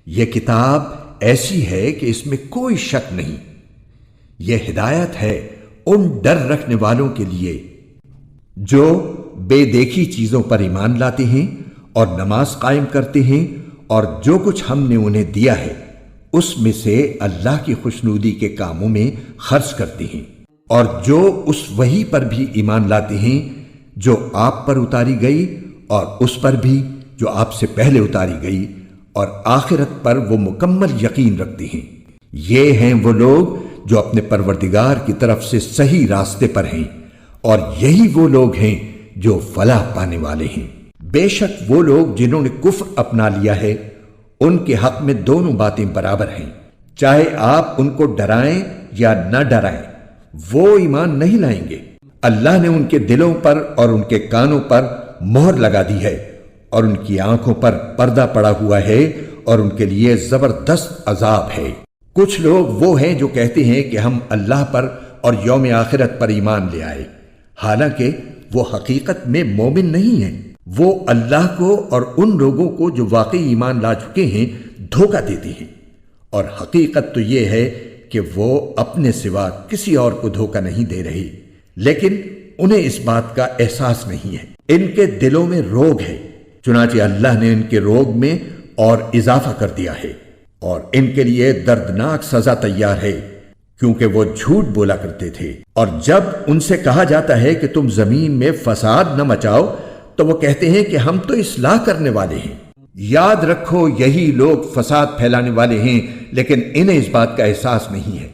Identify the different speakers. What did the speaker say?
Speaker 1: یہ کتاب ایسی ہے کہ اس میں کوئی شک نہیں، یہ ہدایت ہے ان ڈر رکھنے والوں کے لیے جو بے دیکھی چیزوں پر ایمان لاتے ہیں اور نماز قائم کرتے ہیں، اور جو کچھ ہم نے انہیں دیا ہے اس میں سے اللہ کی خوشنودی کے کاموں میں خرچ کرتے ہیں، اور جو اس وحی پر بھی ایمان لاتے ہیں جو آپ پر اتاری گئی اور اس پر بھی جو آپ سے پہلے اتاری گئی، اور آخرت پر وہ مکمل یقین رکھتے ہیں۔ یہ ہیں وہ لوگ جو اپنے پروردگار کی طرف سے صحیح راستے پر ہیں، اور یہی وہ لوگ ہیں جو فلاح پانے والے ہیں۔ بے شک وہ لوگ جنہوں نے کفر اپنا لیا ہے ان کے حق میں دونوں باتیں برابر ہیں، چاہے آپ ان کو ڈرائیں یا نہ ڈرائیں، وہ ایمان نہیں لائیں گے۔ اللہ نے ان کے دلوں پر اور ان کے کانوں پر مہر لگا دی ہے، اور ان کی آنکھوں پر پردہ پڑا ہوا ہے، اور ان کے لیے زبردست عذاب ہے۔ کچھ لوگ وہ ہیں جو کہتے ہیں کہ ہم اللہ پر اور یوم آخرت پر ایمان لے آئے، حالانکہ وہ حقیقت میں مومن نہیں ہیں۔ وہ اللہ کو اور ان لوگوں کو جو واقعی ایمان لا چکے ہیں دھوکہ دیتے ہیں، اور حقیقت تو یہ ہے کہ وہ اپنے سوا کسی اور کو دھوکہ نہیں دے رہے، لیکن انہیں اس بات کا احساس نہیں ہے۔ ان کے دلوں میں روگ ہے، چنانچہ اللہ نے ان کے روگ میں اور اضافہ کر دیا ہے، اور ان کے لیے دردناک سزا تیار ہے، کیونکہ وہ جھوٹ بولا کرتے تھے۔ اور جب ان سے کہا جاتا ہے کہ تم زمین میں فساد نہ مچاؤ تو وہ کہتے ہیں کہ ہم تو اصلاح کرنے والے ہیں۔ یاد رکھو یہی لوگ فساد پھیلانے والے ہیں، لیکن انہیں اس بات کا احساس نہیں ہے۔